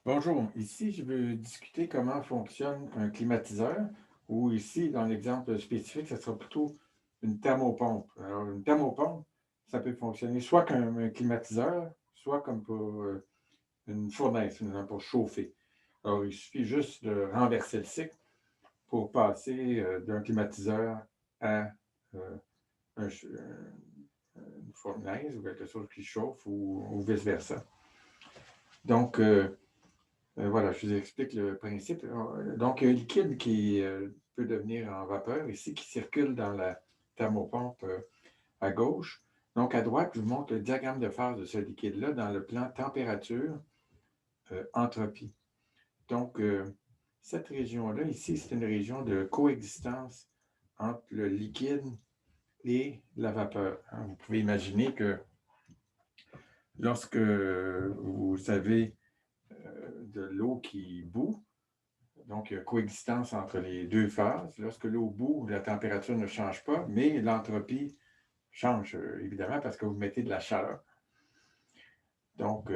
Bonjour, ici je veux discuter comment fonctionne un climatiseur, ou ici, dans l'exemple spécifique, ce sera plutôt une thermopompe. Alors, une thermopompe, ça peut fonctionner soit comme un climatiseur, soit comme pour une fournaise, pour chauffer. Alors, il suffit juste de renverser le cycle pour passer d'un climatiseur à euh, une fournaise ou quelque chose qui chauffe ou vice-versa. Donc, voilà, je vous explique le principe. Donc, un liquide qui peut devenir en vapeur ici, qui circule dans la thermopompe à gauche. Donc, à droite, je vous montre le diagramme de phase de ce liquide-là dans le plan température, entropie. Donc, cette région-là, ici, c'est une région de coexistence entre le liquide et la vapeur. Hein. Vous pouvez imaginer que lorsque vous avez de l'eau qui bout, donc, coexistence entre les deux phases. Lorsque l'eau bout, la température ne change pas, mais l'entropie change, évidemment, parce que vous mettez de la chaleur. Donc,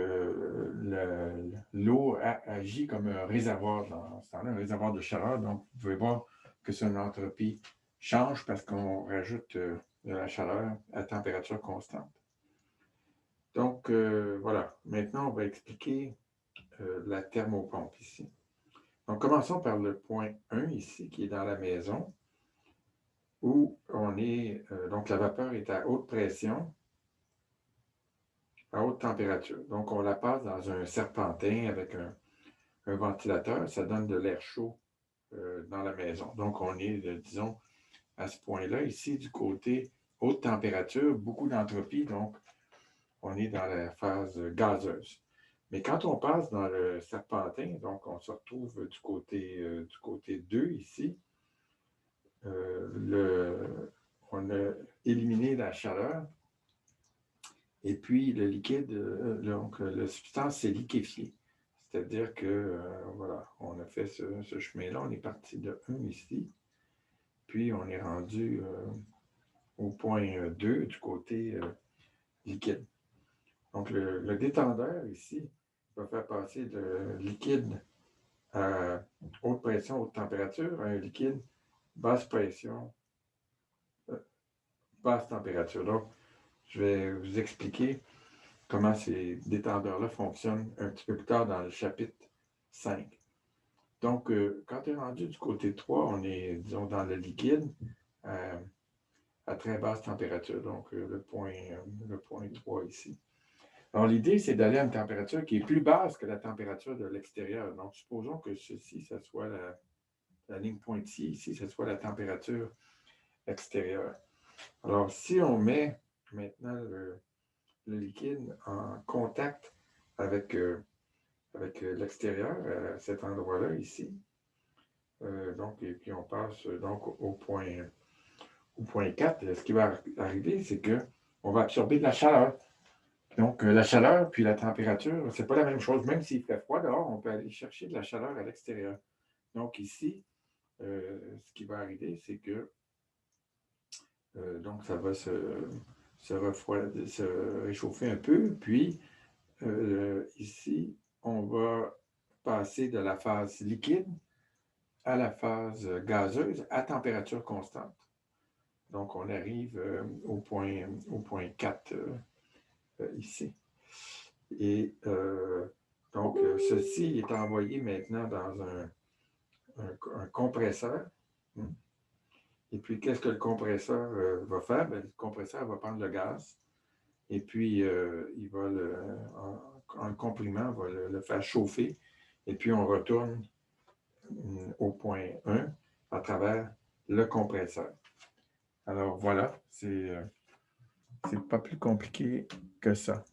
l'eau agit comme un réservoir dans ce temps-là, un réservoir de chaleur. Donc, vous pouvez voir que son entropie change parce qu'on rajoute de la chaleur à température constante. Donc, voilà. Maintenant, on va expliquer la thermopompe ici. Donc, commençons par le point 1 ici, qui est dans la maison, où on est, donc la vapeur est à haute pression, à haute température. Donc, on la passe dans un serpentin avec un ventilateur, ça donne de l'air chaud dans la maison. Donc, on est, disons, à ce point-là, ici, du côté haute température, beaucoup d'entropie, donc on est dans la phase gazeuse. Mais quand on passe dans le serpentin, donc on se retrouve du côté 2 ici, on a éliminé la chaleur et puis le liquide, donc la substance s'est liquéfiée. C'est-à-dire que, voilà, on a fait ce chemin-là, on est parti de 1 ici, puis on est rendu au point 2 du côté liquide. Donc le détendeur ici va faire passer le liquide à haute pression, haute température, à un liquide basse pression, euh, basse température. Donc, je vais vous expliquer comment ces détendeurs-là fonctionnent un petit peu plus tard dans le chapitre 5. Donc, quand tu es rendu du côté 3, on est, disons, dans le liquide à très basse température, donc le point 3 ici. Alors, l'idée, c'est d'aller à une température qui est plus basse que la température de l'extérieur. Donc, supposons que ceci, ça soit la ligne pointillée ici, ce soit la température extérieure. Alors, si on met maintenant le liquide en contact avec, avec l'extérieur, à cet endroit-là, ici. Donc, et puis on passe donc au point 4. Ce qui va arriver, c'est qu'on va absorber de la chaleur. Donc, la chaleur puis la température, c'est pas la même chose. Même s'il fait froid dehors, on peut aller chercher de la chaleur à l'extérieur. Donc, ici, ce qui va arriver, c'est que donc ça va se réchauffer un peu, puis ici, on va passer de la phase liquide à la phase gazeuse à température constante. Donc, on arrive au point 4 ici. Et donc, ceci est envoyé maintenant dans un compresseur. Et puis, qu'est-ce que le compresseur va faire? Bien, le compresseur va prendre le gaz et puis il va en le comprimant, va le faire chauffer. Et puis, on retourne au point 1 à travers le compresseur. Alors voilà, c'est pas plus compliqué que ça.